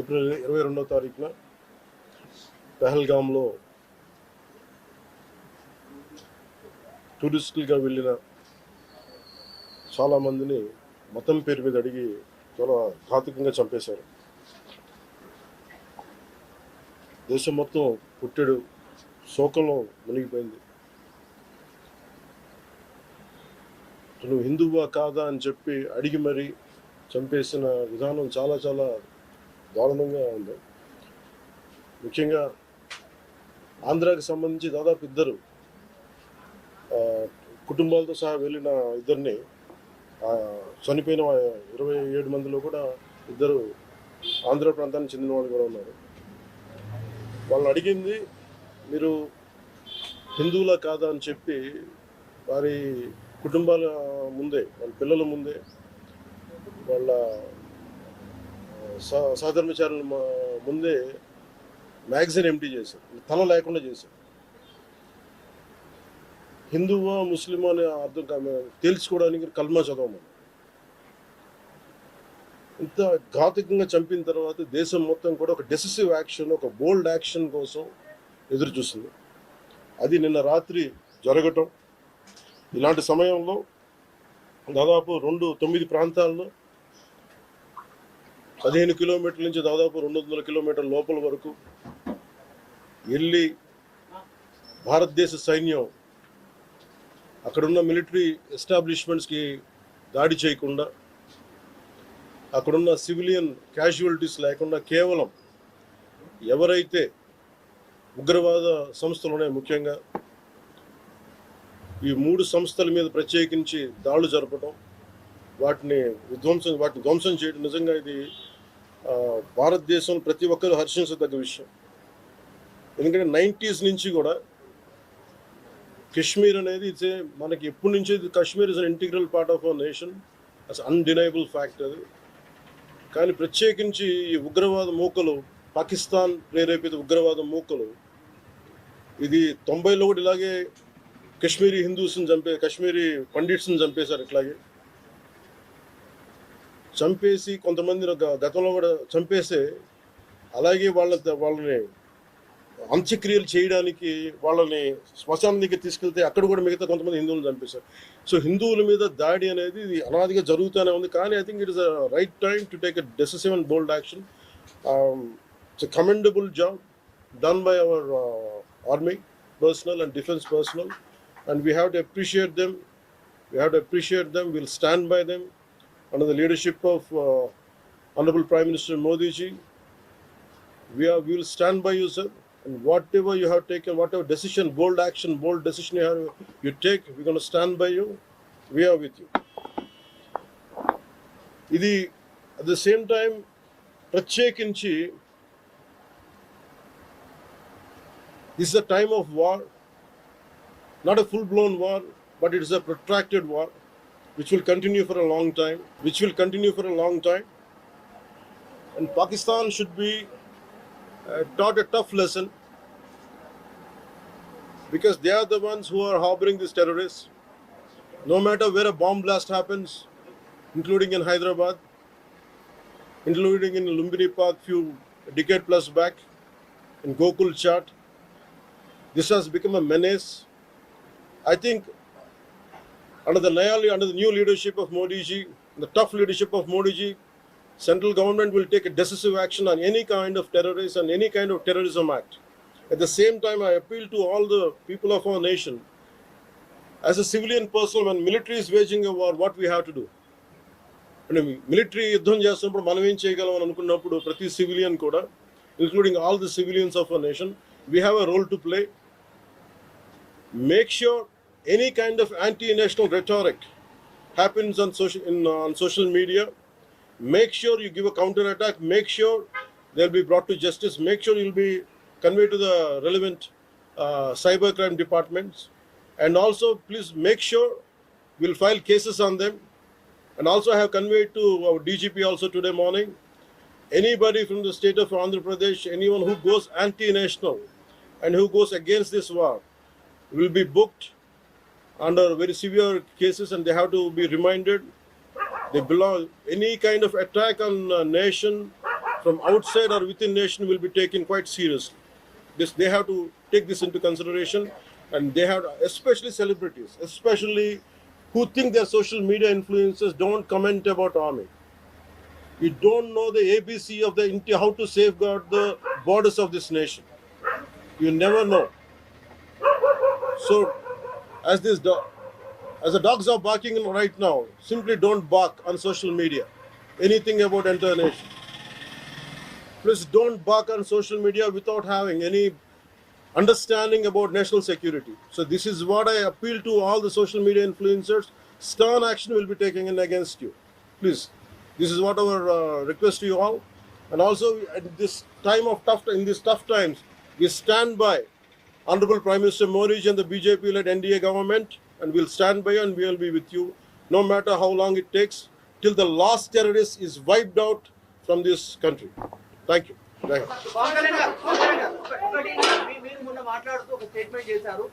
April 22వ తారీఖున పహల్గామ్లో టూరిస్టులుగా వెళ్ళిన చాలామందిని మతం పేరు మీద అడిగి చాలా ఘాతుకంగా చంపేశారు. దేశం మొత్తం పుట్టెడు శోకంలో మునిగిపోయింది. నువ్వు హిందువా కాదా అని చెప్పి అడిగి మరీ చంపేసిన విధానం చాలా చాలా దారుణంగా ఉంది. ముఖ్యంగా ఆంధ్రాకి సంబంధించి దాదాపు ఇద్దరు కుటుంబాలతో సహా వెళ్ళిన ఇద్దరిని చనిపోయిన 27 మందిలో కూడా ఇద్దరు ఆంధ్ర ప్రాంతానికి చెందిన వాళ్ళు కూడా ఉన్నారు. వాళ్ళని అడిగింది మీరు హిందువులా కాదా అని చెప్పి వారి కుటుంబాల ముందే, వాళ్ళ పిల్లల ముందే, వాళ్ళ సహధర్మచారుల ముందే మ్యాగజైన్ ఎంటీ చేశారు, తల లేకుండా చేశారు. హిందువా ముస్లిమా అనే అర్థం తేల్చుకోవడానికి కల్మా చదవమని. ఇంత ఘాతుకంగా చంపిన తర్వాత దేశం మొత్తం కూడా ఒక డెసిసివ్ యాక్షన్, ఒక బోల్డ్ యాక్షన్ కోసం ఎదురు చూస్తుంది. అది నిన్న రాత్రి జరగటం. ఇలాంటి సమయంలో దాదాపు 9 ప్రాంతాల్లో 15 కిలోమీటర్ల నుంచి దాదాపు 200 కిలోమీటర్ల లోపల వరకు వెళ్ళి భారతదేశ సైన్యం అక్కడున్న మిలిటరీ ఎస్టాబ్లిష్మెంట్స్కి దాడి చేయకుండా, అక్కడున్న సివిలియన్ క్యాజువాలిటీస్ లేకుండా కేవలం ఎవరైతే ఉగ్రవాద సంస్థలు ఉన్నాయో, ముఖ్యంగా ఈ 3 సంస్థల మీద ప్రత్యేకించి దాడులు జరపడం, వాటిని ధ్వంసం చేయడం నిజంగా ఇది భారతదేశం ప్రతి ఒక్కరు హర్షించదగ్గ విషయం. ఎందుకంటే 90s నుంచి కూడా కశ్మీర్ అనేది మనకి ఎప్పటి నుంచి Kashmir is an integral part of our nation, as undeniable fact అది. కానీ ప్రత్యేకించి ఈ ఉగ్రవాద మూకలు, పాకిస్తాన్ ప్రేరేపిత ఉగ్రవాద మూకలు, ఇది 90లో కూడా ఇలాగే కశ్మీరీ హిందూస్ని కశ్మీరీ పండిట్స్ని చంపేశారు. ఇట్లాగే చంపేసి కొంతమంది గతంలో కూడా చంపేస్తే అలాగే వాళ్ళని అంత్యక్రియలు చేయడానికి వాళ్ళని శ్మశానం దగ్గర తీసుకెళ్తే అక్కడ కూడా మిగతా కొంతమంది హిందువులను చంపేశారు. సో హిందువుల మీద దాడి అనేది ఇది అనాదిగా జరుగుతూనే ఉంది. కానీ I think it is a right time to take a decisive and bold action. It's a commendable job done by our army personnel and defense personnel, and we have to appreciate them. We'll stand by them under the leadership of Honorable Prime Minister Modi ji. We will stand by you, sir, and whatever you have taken, whatever decision, bold action, bold decision you take, we're going to stand by you. We are with you. Idi at the same time ప్రత్యేకించి this is a time of war, not a full-blown war, but it is a protracted war, which will continue for a long time. And Pakistan should be taught a tough lesson, because they are the ones who are harboring these terrorists. No matter where a bomb blast happens, including in Hyderabad, including in Lumbini-Pak few decade plus back, in Gokul Chat, this has become a menace. I think under the new leadership of Modi ji, the tough leadership of Modi ji, central government will take a decisive action on any kind of terrorist and any kind of terrorism act. At the same time, I appeal to all the people of our nation. As a civilian person, when military is waging a war, what we have to do? Military యుద్ధం చేస్తున్నప్పుడు మనం ఏం చేయగలం అని అనుకున్నప్పుడు ప్రతి civilian కూడా, including all the civilians of our nation, we have a role to play. Make sure any kind of anti-national rhetoric happens on social media. Make sure you give a counter-attack. Make sure they'll be brought to justice. Make sure you'll be conveyed to the relevant cybercrime departments. And also, please make sure we'll file cases on them. And also I have conveyed to our DGP also today morning, anybody from the state of Andhra Pradesh, anyone who goes anti-national and who goes against this war will be booked under very severe cases, and they have to be reminded they belong. Any kind of attack on a nation from outside or within nation will be taken quite seriously. They have to take this into consideration, and they have, especially celebrities, especially who think their social media influencers, don't comment about army. You don't know the ABC of the how to safeguard the borders of this nation. You never know. So, as as the dogs are barking right now, simply don't bark on social media. Anything about entire nation. Please don't bark on social media without having any understanding about national security. So this is what I appeal to all the social media influencers. Stern action will be taken in against you. Please, this is what our request to you all. And also at this time of in these tough times, we stand by Honorable Prime Minister Modi and the BJP-led NDA government, and we'll stand by you and we will be with you, no matter how long it takes, till the last terrorist is wiped out from this country. Thank you. Thank you. మీరు మొన్న మాట్లాడుతూ ఒక statement చేశారు,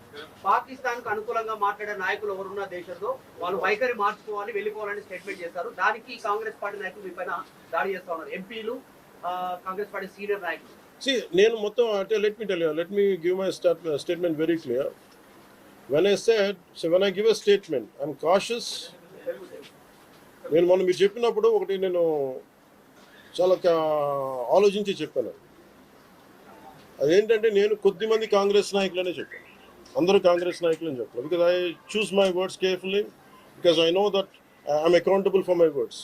పాకిస్తాన్ కు అనుకూలంగా మాట్లాడే నాయకులు ఎవరున్న దేశంలో వాళ్ళు వైఖరి మార్చుకోవాలి, వెళ్ళిపోవాలని స్టేట్మెంట్ చేశారు. దానికి కాంగ్రెస్ పార్టీ నాయకులు మీ పైన దాడి చేస్తా ఉన్నారు, ఎంపీలు, కాంగ్రెస్ పార్టీ సీనియర్ నాయకులు. See, నేను మొత్తం అంటే let me give my statement very clear. When I give a statement, I'm cautious. నేను మొన్న మీరు చెప్పినప్పుడు ఒకటి నేను చాలా ఆలోచించి చెప్పాను. అదేంటంటే నేను కొద్దిమంది కాంగ్రెస్ నాయకులనే చెప్పాను, అందరూ కాంగ్రెస్ నాయకులని చెప్పాను. Because I choose my words carefully, because I know that I'm accountable for my words.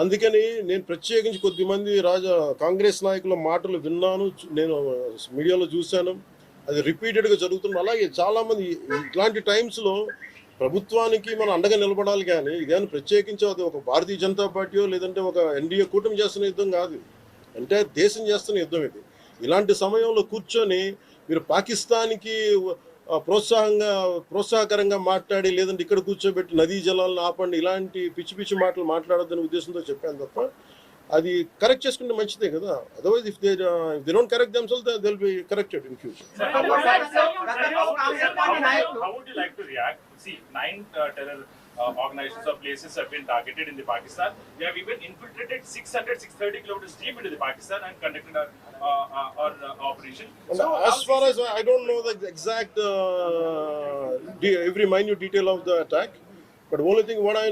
అందుకని నేను ప్రత్యేకించి కొద్దిమంది కాంగ్రెస్ నాయకుల మాటలు విన్నాను, నేను మీడియాలో చూశాను, అది రిపీటెడ్గా జరుగుతుంది. అలాగే చాలామంది ఇట్లాంటి టైమ్స్లో ప్రభుత్వానికి మనం అండగా నిలబడాలి, కానీ ఇదేమైనా ప్రత్యేకించి అది ఒక భారతీయ జనతా పార్టీయో లేదంటే ఒక ఎన్డీఏ కూటమి చేస్తున్న యుద్ధం కాదు, అంటే దేశం చేస్తున్న యుద్ధం ఇది. ఇలాంటి సమయంలో కూర్చొని మీరు పాకిస్తాన్కి ప్రోత్సాహకరంగా మాట్లాడి లేదంటే ఇక్కడ కూర్చోబెట్టి నదీ జలాలను ఆపండి, ఇలాంటి పిచ్చి పిచ్చి మాటలు మాట్లాడొద్దనే ఉద్దేశంతో చెప్పాను తప్ప, అది కరెక్ట్ చేసుకుంటే మంచిదే కదా. Otherwise if they don't correct themselves they will be corrected in future. How would you like to react? See, 9 terror organizations or places have been targeted in the Pakistan. They have even infiltrated 630 kilometers deep into the Pakistan and conducted our operation. So as far as I don't know the exact every minute detail of the attack, but the only thing what I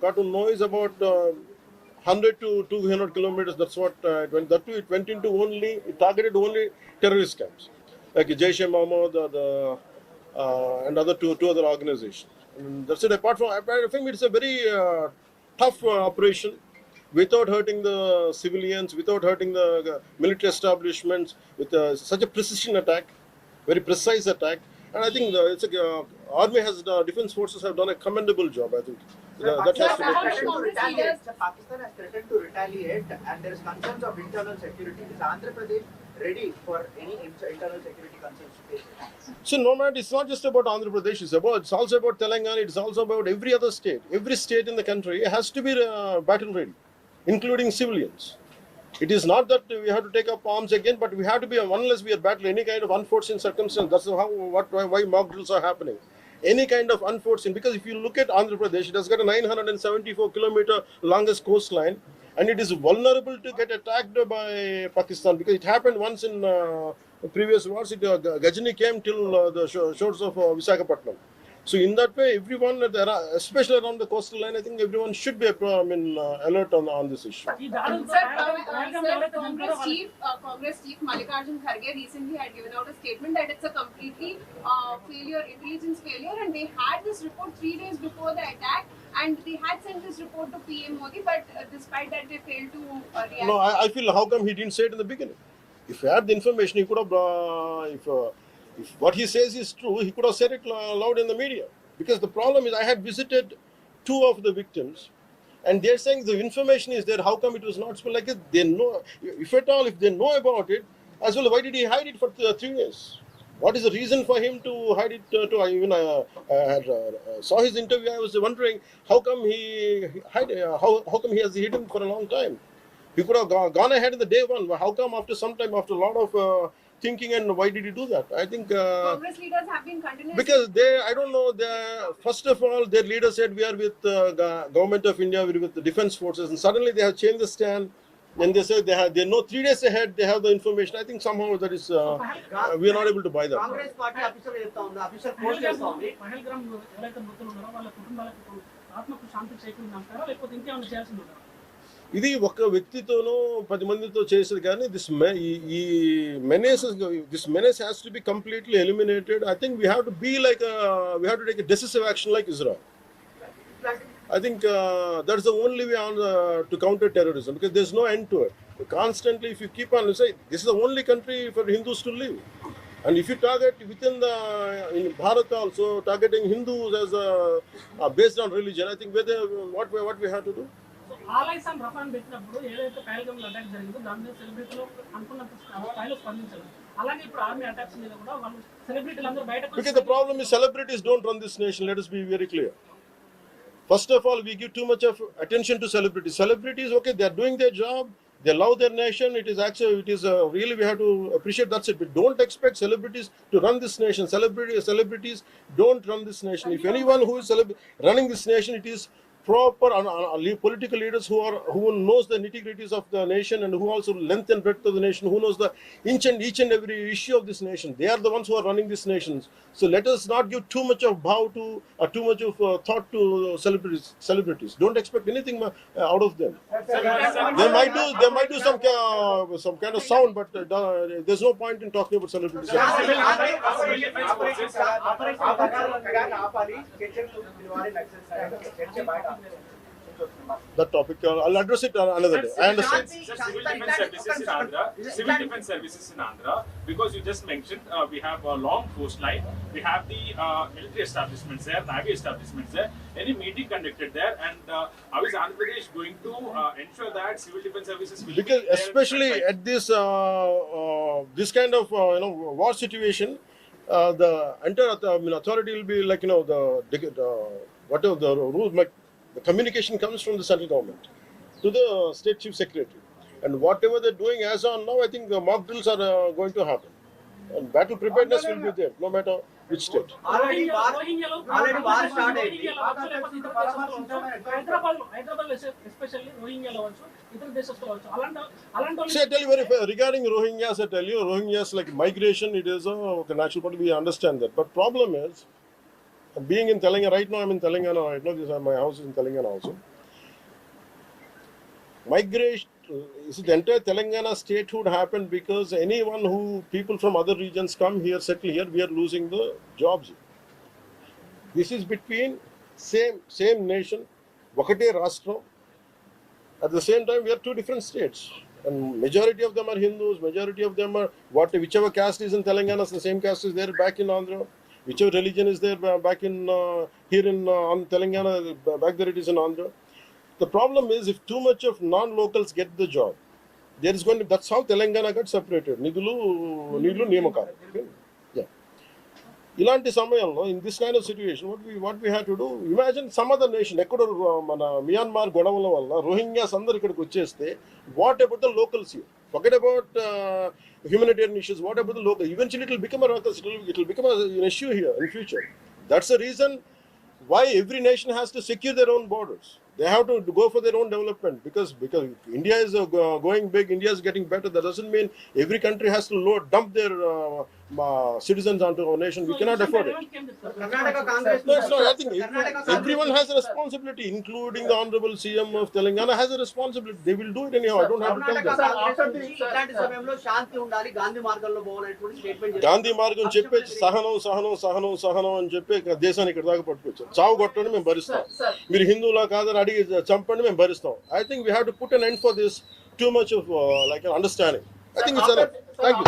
got to know is about 100 to 200 kilometers. That's what it went. That too, it went into it targeted only terrorist camps like Jaish-e-Mohammed and other two other organizations. And that's it. Apart from, I think it's a very tough operation, without hurting the civilians, without hurting the military establishments, with such a precision attack, very precise attack. And I think army defense forces have done a commendable job. I think that has to be appreciated. Pakistan has threatened to retaliate, and there is concerns of internal security. Is Andhra Pradesh ready for any internal security concerns to face it? So no matter, it's not just about Andhra Pradesh. It's also about Telangana. It's also about every other state. Every state in the country has to be battle ready, including civilians. It is not that we have to take up arms again, but we have to be, unless we are battling any kind of unforeseen circumstance. That's why mock drills are happening. Any kind of unforeseen, because if you look at Andhra Pradesh, it has got a 974-kilometer longest coastline, and it is vulnerable to get attacked by Pakistan, because it happened once in previous wars. Gajini came till the shores of Visakhapatnam. So in that way, everyone, especially around the coastal line, I think everyone should be alert on this issue. Congress chief Mallikarjun Kharge recently had given out a statement that it's a completely intelligence failure, and they had this report 3 days before the attack, and they had sent this report to PM Modi, but despite that they failed to react. No, I feel, how come he didn't say it in the beginning? If he had the information, he could have, if what he says is true, he could have said it loud in the media. Because the problem is, I had visited 2 of the victims, and they're saying the information is there. How come it was not spoken? Like they know, if at all, if they know about it, as well, why did he hide it for 3 years? What is the reason for him to hide it? Saw his interview. I was wondering how come he how come he has hidden for a long time. He could have gone ahead in the day one. How come after some time, after a lot of thinking, and why did he do that? I think Congress leaders have been continuously, because I don't know. First of all, their leader said we are with government of India, we are with the defense forces, and suddenly they have changed the stand. And they say they know 3 days ahead they have the information. I think somehow that is we are not able to buy that. Congress party official చెప్తా ఉంది, official post చేస్తా ఉంది. పహల్గామ్ ఎవరైతే మృతులు ఉన్నారో వాళ్ళ కుటుంబాలకు ఆత్మకు శాంతి చేకూరుతుందంటారా లేకపోతే ఇంకేమైనా చేయాల్సింది ఉందా? ఇది ఒక వ్యక్తితోనో 10 మందితో చేసేది కానీ this menace has to be completely eliminated. I think we have to be like we have to take a decisive action like Israel. I think that's the only way on to counter terrorism, because there's no end to it. Constantly, if you keep on saying this is the only country for Hindus to live, and if you target within in Bharat also targeting Hindus as based on religion, I think what we have to do. So ఆలైస్ and రఫాన్ పెట్టినప్పుడు ఏదైతే పహల్గామ్లో attack జరిగిందో దాని మీద సెలబ్రిటీలు అనుకున్నంత స్థాయిలో స్పందించారు. అలాగే ఇప్పుడు ఆర్మీ అటాక్స్ మీద కూడా వాళ్ళు సెలబ్రిటీలు అందరూ బయటకు. Because the problem is celebrities don't run this nation. Let us be very clear. First of all, we give too much of attention to celebrities. Celebrities, okay, they are doing their job. They love their nation. It is really we have to appreciate. That's it. But don't expect celebrities to run this nation. Celebrities don't run this nation. If anyone who is running this nation, it is proper political leaders who knows the nitty-gritties of the nation, and who also length and breadth of the nation, who knows the each and every issue of this nation. They are the ones who are running this nation. So let us not give too much of too much of thought to celebrities. Don't expect anything out of them. They might do some kind of sound, but there's no point in talking about celebrities. That topic, I'll address it another day. I understand. Civil defense services in Andhra, because you just mentioned we have a long coastline, we have the military establishments there, navy establishments there. Any meeting conducted there, and how is Andhra Pradesh going to ensure that civil defense services will because be there especially at this kind of war situation, the entire authority will be like whatever the rules, like the communication comes from the central government to the state chief secretary, and whatever they're doing as on now, I think the mock drills are going to happen, and battle preparedness will be there no matter which state. Already war start అయింది. Hyderabad especially రోహింగ్యాలో వచ్చు, ఇతర దేశస్తులు వచ్చు. అలాంటి See, I tell you regarding Rohingyas, I tell you, Rohingyas like migration, it is a natural part. We understand that, but problem is, being in Telangana right now, I'm in Telangana right now. My house is in Telangana also. Migration, the entire Telangana statehood happened because people from other regions come here, settle here, we are losing the jobs. This is between same nation, Vakate Rashtra. At the same time, we are two different states, and majority of them are Hindus. Majority of them are whichever caste is in Telangana, the same caste is there back in Andhra. Whichever religion is there back in here in Telangana, back there it is in Andhra. The problem is, if too much of non-locals get the job, there is going to. That's how Telangana got separated. Nidulu Niyamakalu. Yeah. Ilanti samayallo, in this kind of situation, what we have to do? Imagine some other nation, Myanmar godavala valla Rohingyas andaru ikkadiki vacheste. What about the locals here? Forget about humanitarian issues. What about the local? Eventually, it will become it will become an issue here in future. That's the reason why every nation has to secure their own borders. They have to go for their own development, because India is going big. India is getting better. That doesn't mean every country has to dump their citizens onto our nation. We cannot afford it. Karnataka Congress No, I think everyone has a responsibility, including the Honorable CM of Telangana has a responsibility. They will do it anyhow. I don't have to tell them. ఇలాంటి సమయంలో శాంతి ఉండాలి, గాంధీ మార్గంలో పోవాలనేటువంటి statement Gandhi మార్గం చెప్పేసి సహనం అని చెప్పి దేశాన్ని ఇక్కడ దాకా పట్టుకొచ్చారు. చావు కొట్టండి మేము భరిస్తాం, మీరు హిందువులా కాదని అడిగి చంపండి మేము భరిస్తాం. I think we have to put an end for this too much of like an understanding. I think it's enough. Thank you.